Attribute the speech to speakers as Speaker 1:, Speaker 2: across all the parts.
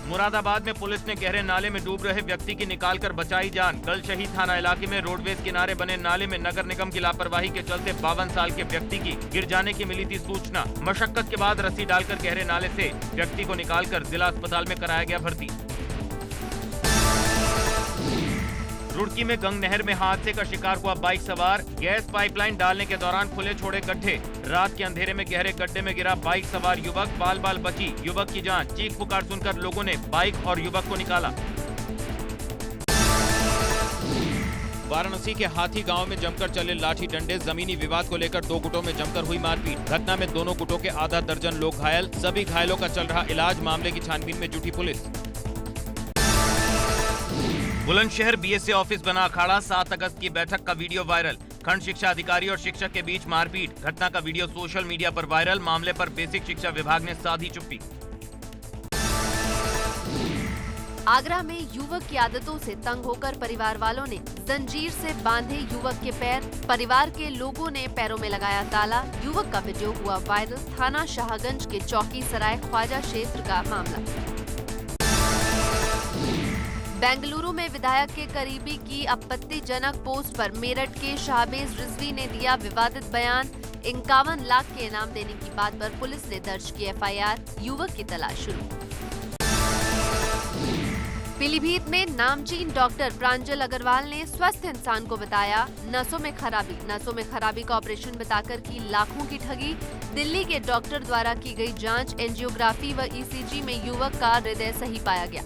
Speaker 1: मुरादाबाद में पुलिस ने गहरे नाले में डूब रहे व्यक्ति की निकालकर बचाई जान। गल शहीद थाना इलाके में रोडवेज किनारे बने नाले में नगर निगम की लापरवाही के चलते 52 साल के व्यक्ति की गिर जाने की मिली थी सूचना। मशक्कत के बाद रस्सी डालकर गहरे नाले से व्यक्ति को निकालकर जिला अस्पताल में कराया गया भर्ती। रुड़की में गंग नहर में हादसे का शिकार हुआ बाइक सवार। गैस पाइपलाइन डालने के दौरान खुले छोड़े गड्ढे। रात के अंधेरे में गहरे गड्ढे में गिरा बाइक सवार युवक, बाल बाल बची युवक की जान। चीख पुकार सुनकर लोगों ने बाइक और युवक को निकाला। वाराणसी के हाथी गांव में जमकर चले लाठी डंडे। जमीनी विवाद को लेकर दो गुटों में जमकर हुई मारपीट। घटना में दोनों गुटों के आधा दर्जन लोग घायल। सभी घायलों का चल रहा इलाज। मामले की छानबीन में जुटी पुलिस। बुलंदशहर बीएसए ऑफिस बना अखाड़ा। 7 अगस्त की बैठक का वीडियो वायरल। खंड शिक्षा अधिकारी और शिक्षक के बीच मारपीट। घटना का वीडियो सोशल मीडिया पर वायरल। मामले पर बेसिक शिक्षा विभाग ने साधी चुप्पी।
Speaker 2: आगरा में युवक की आदतों से तंग होकर परिवार वालों ने जंजीर से बांधे युवक के पैर। परिवार के लोगों ने पैरों में लगाया ताला। युवक का वीडियो हुआ वायरल। थाना शाहगंज के चौकी सराय ख्वाजा क्षेत्र का मामला। बेंगलुरु में विधायक के करीबी की आपत्तिजनक पोस्ट पर मेरठ के शाहबेज रिजवी ने दिया विवादित बयान। 51 लाख के इनाम देने की बात पर पुलिस ने दर्ज की एफआईआर। युवक की तलाश शुरू। पीलीभीत में नामचीन डॉक्टर प्रांजल अग्रवाल ने स्वस्थ इंसान को बताया नसों में खराबी। नसों में खराबी का ऑपरेशन बताकर की लाखों की ठगी। दिल्ली के डॉक्टर द्वारा की गई जांच, एंजियोग्राफी व ईसीजी में युवक का हृदय सही पाया गया।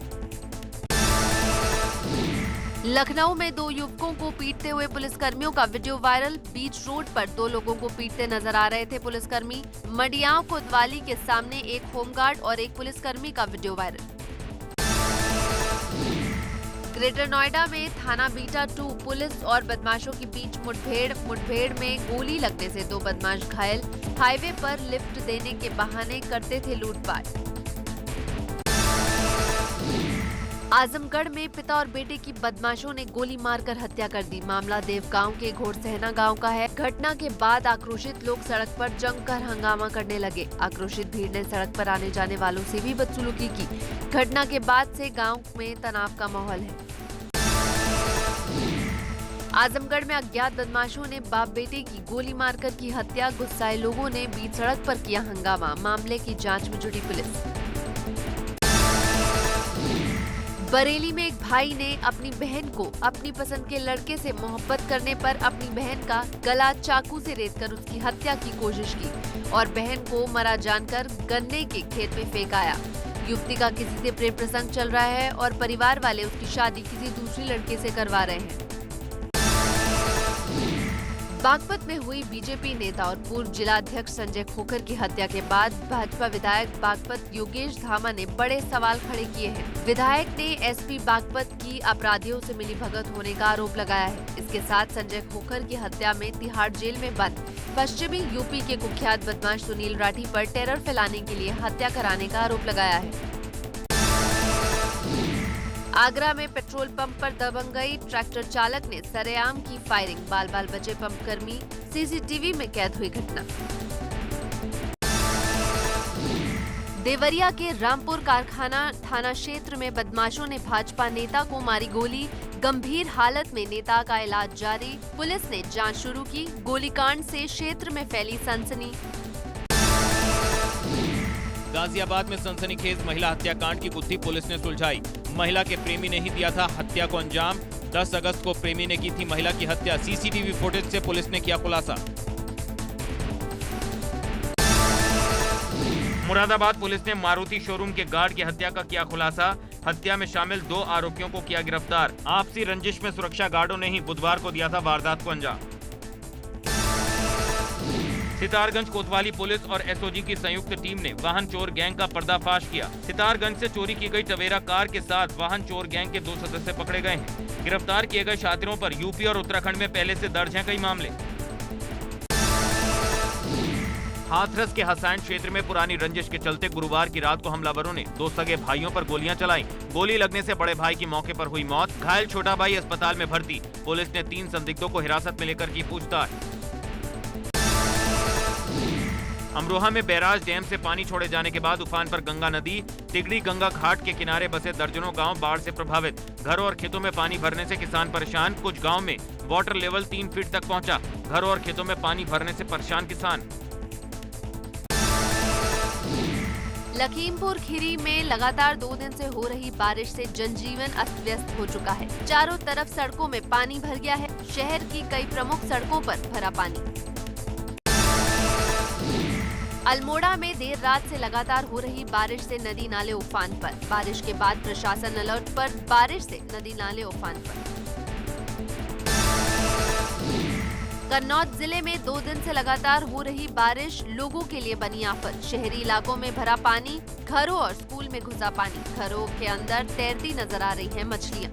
Speaker 2: लखनऊ में 2 युवकों को पीटते हुए पुलिसकर्मियों का वीडियो वायरल। बीच रोड पर 2 लोगों को पीटते नजर आ रहे थे पुलिसकर्मी। मडियाओं कोतवाली के सामने एक होमगार्ड और एक पुलिसकर्मी का वीडियो वायरल। ग्रेटर नोएडा में थाना बीटा 2 पुलिस और बदमाशों के बीच मुठभेड़ में गोली लगने से 2 बदमाश घायल। हाईवे पर लिफ्ट देने के बहाने करते थे लूटपाट। आजमगढ़ में पिता और बेटे की बदमाशों ने गोली मारकर हत्या कर दी। मामला देवगांव के घोड़सहना गांव का है। घटना के बाद आक्रोशित लोग सड़क पर जमकर हंगामा करने लगे। आक्रोशित भीड़ ने सड़क पर आने जाने वालों से भी बदसलूकी की। घटना के बाद से गांव में तनाव का माहौल है। आजमगढ़ में अज्ञात बदमाशों ने बाप बेटे की गोली मारकर की हत्या। गुस्साए लोगों ने बीच सड़क पर किया हंगामा। मामले की जांच में जुटी पुलिस। बरेली में एक भाई ने अपनी बहन को अपनी पसंद के लड़के से मोहब्बत करने पर अपनी बहन का गला चाकू से रेतकर उसकी हत्या की कोशिश की और बहन को मरा जानकर गन्ने के खेत में फेंक आया। युवती का किसी से प्रेम प्रसंग चल रहा है और परिवार वाले उसकी शादी किसी दूसरी लड़के से करवा रहे हैं। बागपत में हुई बीजेपी नेता और पूर्व जिला अध्यक्ष संजय खोखर की हत्या के बाद भाजपा विधायक बागपत योगेश धामा ने बड़े सवाल खड़े किए हैं। विधायक ने एसपी बागपत की अपराधियों से मिलीभगत होने का आरोप लगाया है। इसके साथ संजय खोखर की हत्या में तिहाड़ जेल में बंद पश्चिमी यूपी के कुख्यात बदमाश सुनील राठी पर टेरर फैलाने के लिए हत्या कराने का आरोप लगाया है। आगरा में पेट्रोल पंप पर दबंगई। ट्रैक्टर चालक ने सरेआम की फायरिंग। बाल बाल बचे पंप कर्मी। सीसीटीवी में कैद हुई घटना। देवरिया के रामपुर कारखाना थाना क्षेत्र में बदमाशों ने भाजपा नेता को मारी गोली। गंभीर हालत में नेता का इलाज जारी। पुलिस ने जांच शुरू की। गोलीकांड से क्षेत्र में फैली सनसनी।
Speaker 1: गाजियाबाद में सनसनीखेज महिला हत्याकांड की गुत्थी पुलिस ने सुलझाई। महिला के प्रेमी ने ही दिया था हत्या को अंजाम। 10 अगस्त को प्रेमी ने की थी महिला की हत्या। सीसीटीवी फुटेज से पुलिस ने किया खुलासा। मुरादाबाद पुलिस ने मारुति शोरूम के गार्ड की हत्या का किया खुलासा। हत्या में शामिल 2 आरोपियों को किया गिरफ्तार। आपसी रंजिश में सुरक्षा गार्डों ने ही बुधवार को दिया था वारदात को अंजाम। सितारगंज कोतवाली पुलिस और एसओजी की संयुक्त टीम ने वाहन चोर गैंग का पर्दाफाश किया। सितारगंज से चोरी की गई टवेरा कार के साथ वाहन चोर गैंग के 2 सदस्य पकड़े गए हैं। गिरफ्तार किए गए शातिरों पर यूपी और उत्तराखंड में पहले से दर्ज हैं कई मामले। हाथरस के हसैन क्षेत्र में पुरानी रंजिश के चलते गुरुवार की रात को हमलावरों ने 2 सगे भाइयों पर गोलियां चलाई। गोली लगने से बड़े भाई की मौके पर हुई मौत। घायल छोटा भाई अस्पताल में भर्ती। पुलिस ने 3 संदिग्धों को हिरासत में लेकर की पूछताछ। अमरोहा में बैराज डैम से पानी छोड़े जाने के बाद उफान पर गंगा नदी। तिगड़ी गंगा घाट के किनारे बसे दर्जनों गांव बाढ़ से प्रभावित। घरों और खेतों में पानी भरने से किसान परेशान। कुछ गांव में वाटर लेवल 3 फीट तक पहुंचा। घरों और खेतों में पानी भरने से परेशान किसान।
Speaker 2: लखीमपुर खीरी में लगातार 2 दिन से हो रही बारिश से जनजीवन अस्त व्यस्त हो चुका है। चारों तरफ सड़कों में पानी भर गया है। शहर की कई प्रमुख सड़कों पर भरा पानी। अल्मोड़ा में देर रात से लगातार हो रही बारिश से नदी नाले उफान पर। बारिश के बाद प्रशासन अलर्ट पर। बारिश से नदी नाले उफान पर। कन्नौज जिले में 2 दिन से लगातार हो रही बारिश लोगों के लिए बनी आफत। शहरी इलाकों में भरा पानी। घरों और स्कूल में घुसा पानी। घरों के अंदर तैरती नजर आ रही हैं मछलियां।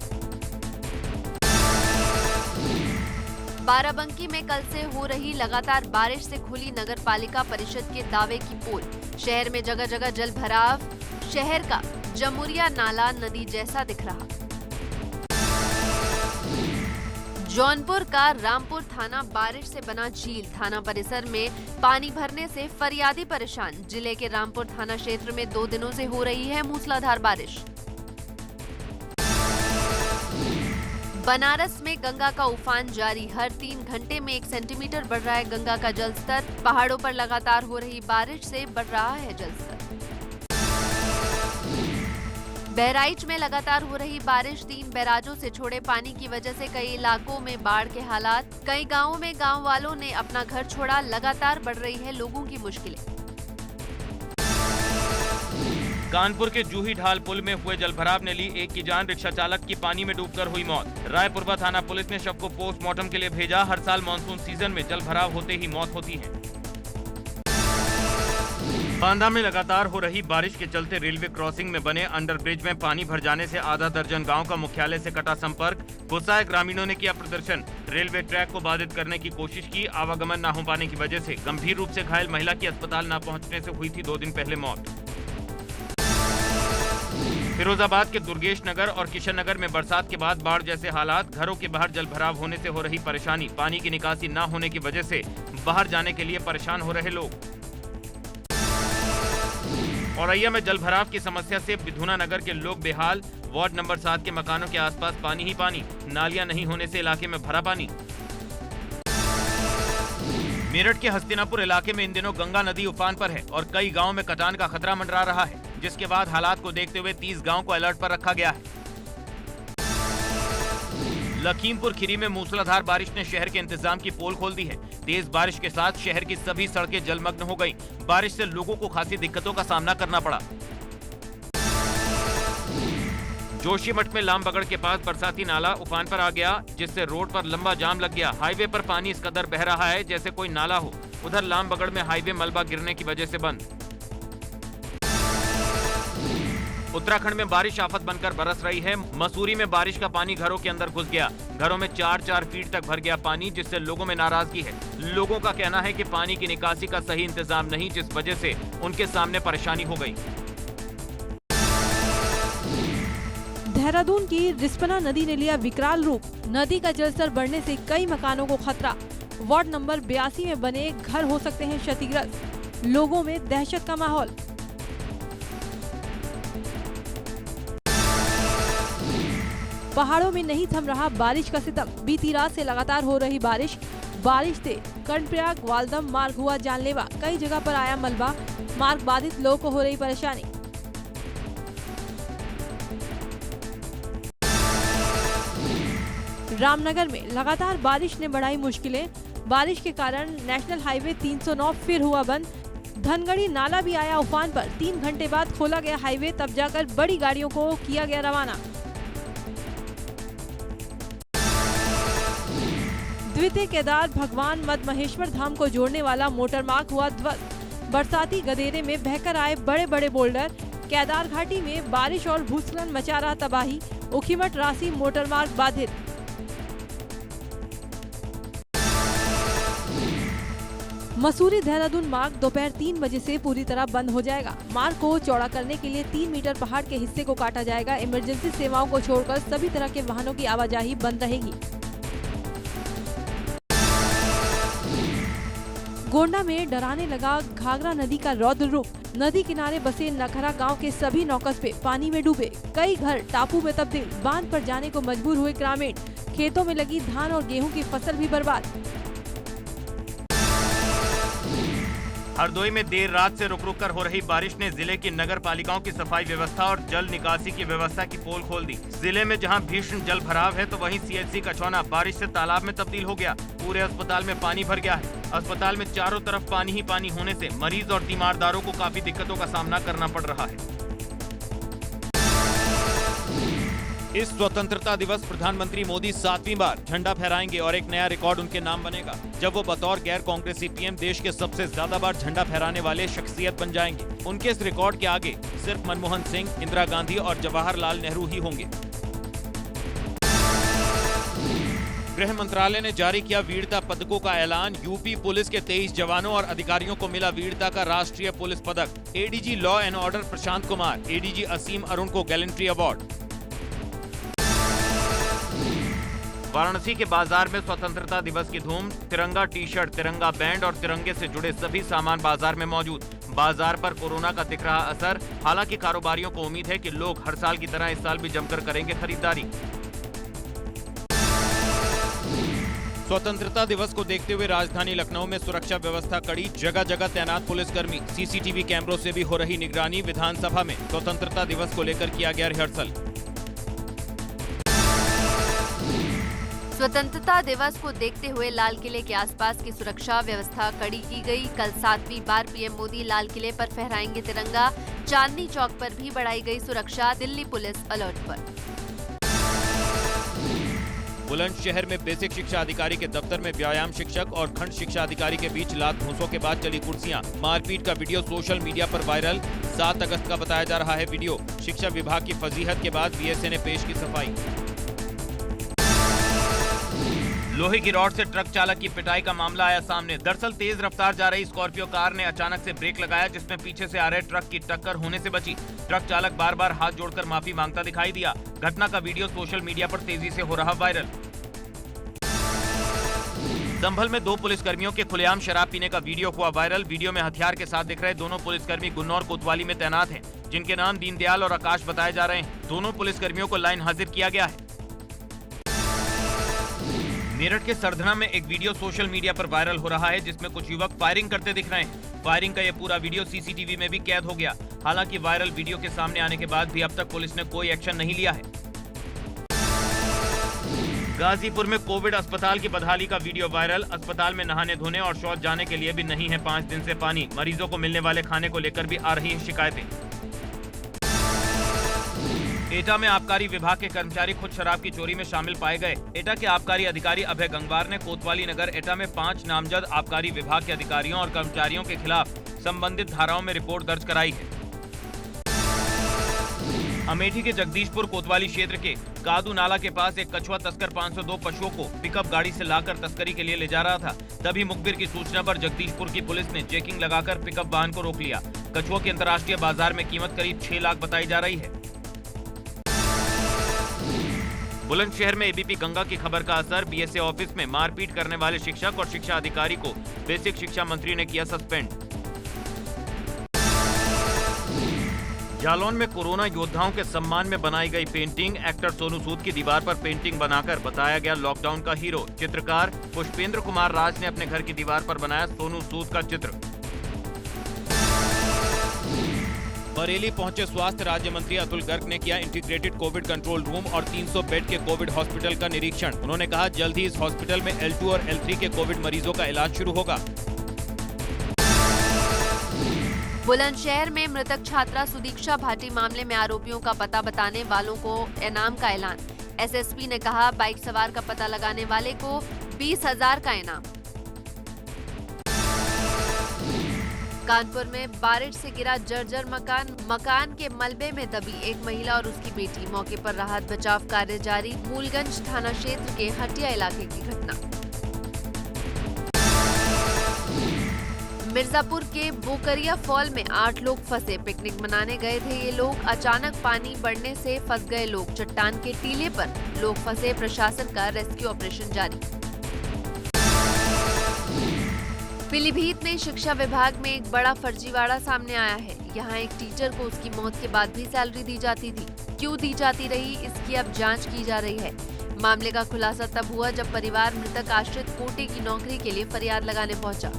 Speaker 2: बाराबंकी में कल से हो रही लगातार बारिश से खुली नगर पालिका परिषद के दावे की पोल। शहर में जगह जगह जल भराव। शहर का जमुरिया नाला नदी जैसा दिख रहा। जौनपुर का रामपुर थाना बारिश से बना झील। थाना परिसर में पानी भरने से फरियादी परेशान। जिले के रामपुर थाना क्षेत्र में 2 दिनों से हो रही है मूसलाधार बारिश। बनारस में गंगा का उफान जारी। हर 3 घंटे में 1 सेंटीमीटर बढ़ रहा है गंगा का जलस्तर। पहाड़ों पर लगातार हो रही बारिश से बढ़ रहा है जलस्तर। बहराइच में लगातार हो रही बारिश। 3 बैराजों से छोड़े पानी की वजह से कई इलाकों में बाढ़ के हालात। कई गांवों में गांव वालों ने अपना घर छोड़ा। लगातार बढ़ रही है लोगों की मुश्किलें।
Speaker 1: कानपुर के जूही ढाल पुल में हुए जलभराव ने ली एक की जान। रिक्शा चालक की पानी में डूबकर हुई मौत। रायपुरवा थाना पुलिस ने शव को पोस्टमार्टम के लिए भेजा। हर साल मानसून सीजन में जलभराव होते ही मौत होती है। बांदा में लगातार हो रही बारिश के चलते रेलवे क्रॉसिंग में बने अंडरब्रिज में पानी भर जाने से आधा दर्जन गांव का मुख्यालय से कटा संपर्क। गुस्साए ग्रामीणों ने किया प्रदर्शन। रेलवे ट्रैक को बाधित करने की कोशिश की। आवागमन न हो पाने की वजह से गंभीर रूप से घायल महिला की अस्पताल न पहुंचने से हुई थी 2 दिन पहले मौत। फिरोजाबाद के दुर्गेश नगर और किशन नगर में बरसात के बाद बाढ़ जैसे हालात। घरों के बाहर जलभराव होने से हो रही परेशानी। पानी की निकासी न होने की वजह से बाहर जाने के लिए परेशान हो रहे लोग। औरैया में जलभराव की समस्या से विधुना नगर के लोग बेहाल। वार्ड नंबर 7 के मकानों के आसपास पानी ही पानी। नालियां नहीं होने से इलाके में भरा पानी। मेरठ के हस्तिनापुर इलाके में इन दिनों गंगा नदी उफान पर है और कई गांवों में कटान का खतरा मंडरा रहा है, जिसके बाद हालात को देखते हुए 30 गांव को अलर्ट पर रखा गया है। लखीमपुर खीरी में मूसलाधार बारिश ने शहर के इंतजाम की पोल खोल दी है। तेज बारिश के साथ शहर की सभी सड़कें जलमग्न हो गईं। बारिश से लोगों को खासी दिक्कतों का सामना करना पड़ा। जोशीमठ में लामबगड़ के पास बरसाती नाला उफान पर आ गया, जिससे रोड पर लंबा जाम लग गया। हाईवे पर पानी इस कदर बह रहा है जैसे कोई नाला हो। उधर लामबगड़ में हाईवे मलबा गिरने की वजह से बंद। उत्तराखंड में बारिश आफत बनकर बरस रही है। मसूरी में बारिश का पानी घरों के अंदर घुस गया। घरों में 4-4 फीट तक भर गया पानी, जिससे लोगों में नाराजगी है। लोगों का कहना है कि पानी की निकासी का सही इंतजाम नहीं, जिस वजह से उनके सामने परेशानी हो गई।
Speaker 3: देहरादून की रिस्पना नदी ने लिया विकराल रूप। नदी का जलस्तर बढ़ने से कई मकानों को खतरा। वार्ड नंबर 82 में बने घर हो सकते हैं क्षतिग्रस्त। लोगों में दहशत का माहौल। पहाड़ों में नहीं थम रहा बारिश का सितम। बीती रात से लगातार हो रही बारिश से कर्णप्रयाग वालदम मार्ग हुआ जानलेवा। कई जगह पर आया मलबा। मार्ग बाधित लोगों को हो रही परेशानी। रामनगर में लगातार बारिश ने बढ़ाई मुश्किलें। बारिश के कारण नेशनल हाईवे 309 फिर हुआ बंद। धनगढ़ी नाला भी आया उफान पर। 3 घंटे बाद खोला गया हाईवे, तब जाकर बड़ी गाड़ियों को किया गया रवाना। द्वितीय केदार भगवान मद महेश्वर धाम को जोड़ने वाला मोटर मार्ग हुआ ध्वस्त। बरसाती गधेरे में बहकर आए बड़े बड़े बोल्डर। केदार घाटी में बारिश और भूस्खलन मचा रहा तबाही। ऊखीमठ राशि मोटर मार्ग बाधित। मसूरी देहरादून मार्ग दोपहर 3 बजे से पूरी तरह बंद हो जाएगा। मार्ग को चौड़ा करने के लिए 3 मीटर पहाड़ के हिस्से को काटा जाएगा। इमरजेंसी सेवाओं को छोड़कर सभी तरह के वाहनों की आवाजाही बंद रहेगी। गोंडा में डराने लगा घाघरा नदी का रौद्र रूप। नदी किनारे बसे नखरा गांव के सभी 9 कस्बे पानी में डूबे। कई घर टापू में तब्दील। बांध पर जाने को मजबूर हुए ग्रामीण। खेतों में लगी धान और गेहूं की फसल भी बर्बाद।
Speaker 1: हरदोई में देर रात से रुक रुक कर हो रही बारिश ने जिले की नगर पालिकाओं की सफाई व्यवस्था और जल निकासी की व्यवस्था की पोल खोल दी। जिले में जहां भीषण जल भराव है तो वहीं सीएचसी कछौना बारिश से तालाब में तब्दील हो गया। पूरे अस्पताल में पानी भर गया है। अस्पताल में चारों तरफ पानी ही पानी होने से मरीज और तीमारदारों को काफी दिक्कतों का सामना करना पड़ रहा है। इस स्वतंत्रता दिवस प्रधानमंत्री मोदी 7वीं बार झंडा फहराएंगे और एक नया रिकॉर्ड उनके नाम बनेगा जब वो बतौर गैर कांग्रेसी पीएम देश के सबसे ज्यादा बार झंडा फहराने वाले शख्सियत बन जाएंगे। उनके इस रिकॉर्ड के आगे सिर्फ मनमोहन सिंह, इंदिरा गांधी और जवाहरलाल नेहरू ही होंगे। गृह मंत्रालय ने जारी किया वीरता पदकों का ऐलान। यूपी पुलिस के 23 जवानों और अधिकारियों को मिला वीरता का राष्ट्रीय पुलिस पदक। ADG law and order Prashant Kumar, ADG Asim Arun को गैलेंट्री अवार्ड। वाराणसी के बाजार में स्वतंत्रता दिवस की धूम। तिरंगा टी शर्ट, तिरंगा बैंड और तिरंगे से जुड़े सभी सामान बाजार में मौजूद। बाजार पर कोरोना का दिख रहा असर। हालांकि कारोबारियों को उम्मीद है कि लोग हर साल की तरह इस साल भी जमकर करेंगे खरीदारी। स्वतंत्रता दिवस को देखते हुए राजधानी लखनऊ में सुरक्षा व्यवस्था कड़ी। जगह जगह तैनात पुलिसकर्मी। सीसीटीवी कैमरों से भी हो रही निगरानी। विधानसभा में स्वतंत्रता दिवस को लेकर किया गया रिहर्सल।
Speaker 2: स्वतंत्रता दिवस को देखते हुए लाल किले के आसपास की सुरक्षा व्यवस्था कड़ी की गई। कल 7वीं बार पीएम मोदी लाल किले पर फहराएंगे तिरंगा। चांदनी चौक पर भी बढ़ाई गई सुरक्षा। दिल्ली पुलिस अलर्ट पर।
Speaker 1: बुलंदशहर में बेसिक शिक्षा अधिकारी के दफ्तर में व्यायाम शिक्षक और खंड शिक्षा अधिकारी के बीच लात घूंसों के बाद चली कुर्सियां। मारपीट का वीडियो सोशल मीडिया पर वायरल। 7 अगस्त का बताया जा रहा है वीडियो। शिक्षा विभाग की फजीहत के बाद बीएसए ने पेश की सफाई। लोहे की रॉड से ट्रक चालक की पिटाई का मामला आया सामने। दरअसल तेज रफ्तार जा रही स्कॉर्पियो कार ने अचानक से ब्रेक लगाया जिसमें पीछे से आ रहे ट्रक की टक्कर होने से बची। ट्रक चालक बार बार हाथ जोड़कर माफी मांगता दिखाई दिया। घटना का वीडियो सोशल मीडिया पर तेजी से हो रहा वायरल। संभल में 2 पुलिसकर्मियों के खुलेआम शराब पीने का वीडियो हुआ वायरल। वीडियो में हथियार के साथ दिख रहे दोनों पुलिसकर्मी गुन्नौर कोतवाली में तैनात हैं, जिनके नाम दीनदयाल और आकाश बताए जा रहे हैं। दोनों पुलिसकर्मियों को लाइन हाजिर किया गया है। मेरठ के सरधना में एक वीडियो सोशल मीडिया पर वायरल हो रहा है जिसमें कुछ युवक फायरिंग करते दिख रहे हैं। फायरिंग का यह पूरा वीडियो सीसीटीवी में भी कैद हो गया। हालांकि वायरल वीडियो के सामने आने के बाद भी अब तक पुलिस ने कोई एक्शन नहीं लिया है। गाजीपुर में कोविड अस्पताल की बदहाली का वीडियो वायरल। अस्पताल में नहाने धोने और शौच जाने के लिए भी नहीं है 5 दिन से पानी। मरीजों को मिलने वाले खाने को लेकर भी आ रही है शिकायतें। एटा में आबकारी विभाग के कर्मचारी खुद शराब की चोरी में शामिल पाए गए। एटा के आबकारी अधिकारी अभय गंगवार ने कोतवाली नगर एटा में 5 नामजद आबकारी विभाग के अधिकारियों और कर्मचारियों के खिलाफ संबंधित धाराओं में रिपोर्ट दर्ज कराई है। अमेठी के जगदीशपुर कोतवाली क्षेत्र के कादू नाला के पास एक कछुआ तस्कर 502 पशुओं को पिकअप गाड़ी से लाकर तस्करी के लिए ले जा रहा था। तभी मुखबिर की सूचना पर जगदीशपुर की पुलिस ने चेकिंग लगाकर पिकअप वाहन को रोक लिया। कछुओं की अंतर्राष्ट्रीय बाजार में कीमत करीब 6 लाख बताई जा रही है। बुलंदशहर में एबीपी गंगा की खबर का असर। बीएसए ऑफिस में मारपीट करने वाले शिक्षक और शिक्षा अधिकारी को बेसिक शिक्षा मंत्री ने किया सस्पेंड। जालौन में कोरोना योद्धाओं के सम्मान में बनाई गई पेंटिंग। एक्टर सोनू सूद की दीवार पर पेंटिंग बनाकर बताया गया लॉकडाउन का हीरो। चित्रकार पुष्पेंद्र कुमार राज ने अपने घर की दीवार पर बनाया सोनू सूद का चित्र। बरेली पहुंचे स्वास्थ्य राज्य मंत्री अतुल गर्ग ने किया इंटीग्रेटेड कोविड कंट्रोल रूम और 300 बेड के कोविड हॉस्पिटल का निरीक्षण। उन्होंने कहा जल्द ही इस हॉस्पिटल में L2 और L3 के कोविड मरीजों का इलाज शुरू होगा।
Speaker 2: बुलंदशहर में मृतक छात्रा सुदीक्षा भाटी मामले में आरोपियों का पता बताने वालों को इनाम का ऐलान। एसएसपी ने कहा बाइक सवार का पता लगाने वाले को 20,000 का इनाम। कानपुर में बारिश से गिरा जर्जर मकान के मलबे में दबी एक महिला और उसकी बेटी। मौके पर राहत बचाव कार्य जारी। मूलगंज थाना क्षेत्र के हटिया इलाके की घटना। मिर्जापुर के बोकरिया फॉल में 8 लोग फंसे। पिकनिक मनाने गए थे ये लोग। अचानक पानी बढ़ने से फंस गए लोग। चट्टान के टीले पर लोग फंसे। प्रशासन का रेस्क्यू ऑपरेशन जारी। पीलीभीत में शिक्षा विभाग में एक बड़ा फर्जीवाड़ा सामने आया है। यहाँ एक टीचर को उसकी मौत के बाद भी सैलरी दी जाती थी। क्यों दी जाती रही, इसकी अब जांच की जा रही है। मामले का खुलासा तब हुआ जब परिवार मृतक आश्रित कोटे की नौकरी के लिए फरियाद लगाने पहुंचा।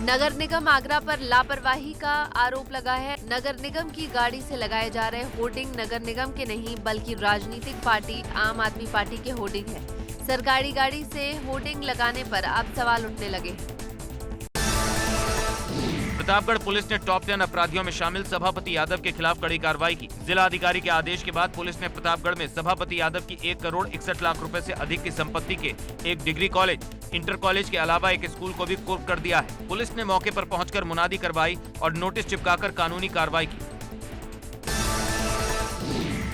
Speaker 2: नगर निगम आगरा पर लापरवाही का आरोप लगा है। नगर निगम की गाड़ी से लगाए जा रहे होर्डिंग नगर निगम के नहीं बल्कि राजनीतिक पार्टी आम आदमी पार्टी के होर्डिंग है। सरकारी गाड़ी से होर्डिंग लगाने पर अब सवाल उठने लगे हैं।
Speaker 1: प्रतापगढ़ पुलिस ने टॉप 10 अपराधियों में शामिल सभापति यादव के खिलाफ कड़ी कार्रवाई की। जिला अधिकारी के आदेश के बाद पुलिस ने प्रतापगढ़ में सभापति यादव की 1 करोड़ 61 लाख रुपए से अधिक की संपत्ति के एक डिग्री कॉलेज, इंटर कॉलेज के अलावा एक स्कूल को भी कुर्क कर दिया है। पुलिस ने मौके पर पहुंचकर मुनादी करवाई और नोटिस चिपकाकर कानूनी कार्रवाई की।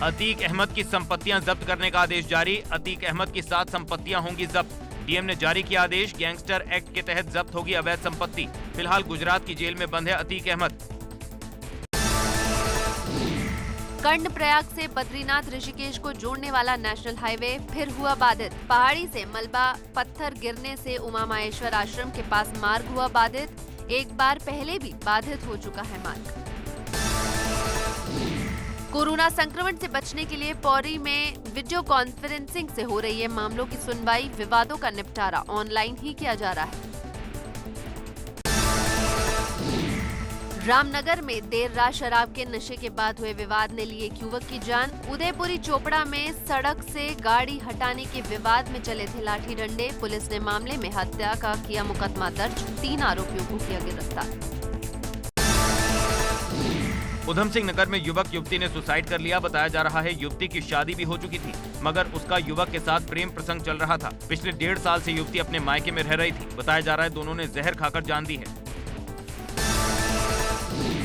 Speaker 1: अतीक अहमद की संपत्तियां जब्त करने का आदेश जारी। अतीक अहमद की 7 संपत्तियां होंगी जब्त। डीएम ने जारी किया आदेश। गैंगस्टर एक्ट के तहत जब्त होगी अवैध संपत्ति। फिलहाल गुजरात की जेल में बंद है अतीक अहमद।
Speaker 2: कर्णप्रयाग से बद्रीनाथ ऋषिकेश को जोड़ने वाला नेशनल हाईवे फिर हुआ बाधित। पहाड़ी से मलबा पत्थर गिरने से उमा माहेश्वर आश्रम के पास मार्ग हुआ बाधित। एक बार पहले भी बाधित हो चुका है मार्ग। कोरोना संक्रमण से बचने के लिए पौड़ी में वीडियो कॉन्फ्रेंसिंग से हो रही है मामलों की सुनवाई। विवादों का निपटारा ऑनलाइन ही किया जा रहा है। रामनगर में देर रात शराब के नशे के बाद हुए विवाद ने लिए एक युवक की जान। उदयपुरी चोपड़ा में सड़क से गाड़ी हटाने के विवाद में चले थे लाठी डंडे। पुलिस ने मामले में हत्या का किया मुकदमा दर्ज। 3 आरोपियों को किया गिरफ्तार।
Speaker 1: उधम सिंह नगर में युवक युवती ने सुसाइड कर लिया। बताया जा रहा है युवती की शादी भी हो चुकी थी मगर उसका युवक के साथ प्रेम प्रसंग चल रहा था। पिछले 1.5 साल से युवती अपने मायके में रह रही थी। बताया जा रहा है दोनों ने जहर खाकर जान दी है।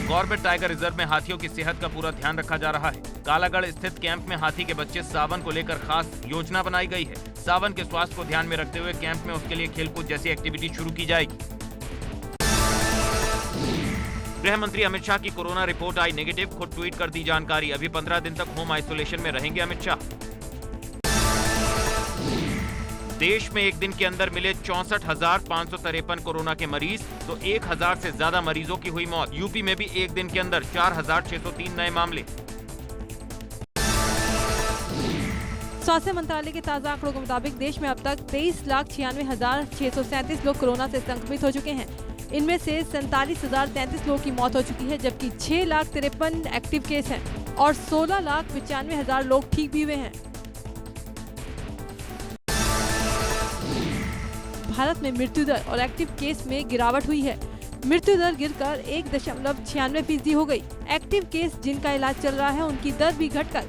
Speaker 1: कॉर्बेट टाइगर रिजर्व में हाथियों की सेहत का पूरा ध्यान रखा जा रहा है। कालागढ़ स्थित कैंप में हाथी के बच्चे सावन को लेकर खास योजना बनाई गई है। सावन के स्वास्थ्य को ध्यान में रखते हुए कैंप में उसके लिए खेलकूद जैसी एक्टिविटी शुरू की जाएगी। गृह मंत्री अमित शाह की कोरोना रिपोर्ट आई नेगेटिव। खुद ट्वीट कर दी जानकारी। अभी 15 दिन तक होम आइसोलेशन में रहेंगे अमित शाह। देश में एक दिन के अंदर मिले 64,553 कोरोना के मरीज, तो 1,000 से ज्यादा मरीजों की हुई मौत। यूपी में भी एक दिन के अंदर 4,603 नए मामले।
Speaker 3: स्वास्थ्य मंत्रालय के ताजा आंकड़ों के मुताबिक देश में अब तक 23,96,637 लोग कोरोना से संक्रमित हो चुके हैं। इनमें से 47,033 लोगों की मौत हो चुकी है, जबकि 6,53,000 एक्टिव केस हैं और 16,95,000 लोग ठीक भी हुए हैं। भारत में मृत्यु दर और एक्टिव केस में गिरावट हुई है। मृत्यु दर गिरकर 1.96% हो गई। एक्टिव केस जिनका इलाज चल रहा है उनकी दर भी घटकर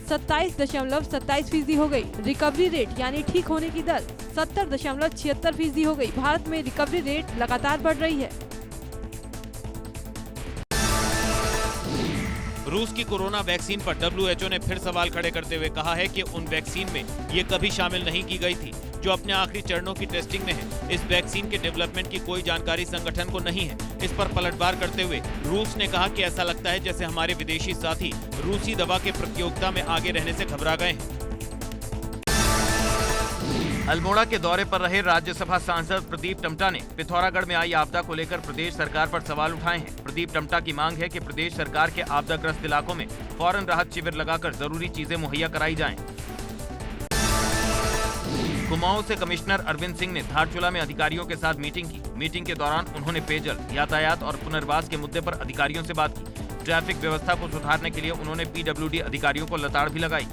Speaker 3: 27.27% हो गई। रिकवरी रेट यानी ठीक होने की दर 70.76% हो गई। भारत में रिकवरी रेट लगातार बढ़ रही है।
Speaker 1: रूस की कोरोना वैक्सीन पर WHO ने फिर सवाल खड़े करते हुए कहा है कि उन वैक्सीन में ये कभी शामिल नहीं की गई थी जो अपने आखिरी चरणों की टेस्टिंग में है। इस वैक्सीन के डेवलपमेंट की कोई जानकारी संगठन को नहीं है। इस पर पलटवार करते हुए रूस ने कहा कि ऐसा लगता है जैसे हमारे विदेशी साथी रूसी दवा के प्रतियोगिता में आगे रहने से घबरा गए हैं। अल्मोड़ा के दौरे पर रहे राज्यसभा सांसद प्रदीप टमटा ने पिथौरागढ़ में आई आपदा को लेकर प्रदेश सरकार पर सवाल उठाए हैं। प्रदीप टमटा की मांग है कि प्रदेश सरकार के आपदाग्रस्त इलाकों में फौरन राहत शिविर लगाकर जरूरी चीजें मुहैया कराई जाएं। कुमाऊं से कमिश्नर अरविंद सिंह ने धारचूला में अधिकारियों के साथ मीटिंग की। मीटिंग के दौरान उन्होंने पेयजल, यातायात और पुनर्वास के मुद्दे पर अधिकारियों से बात की। ट्रैफिक व्यवस्था को सुधारने के लिए उन्होंने PWD अधिकारियों को लताड़ भी लगाई।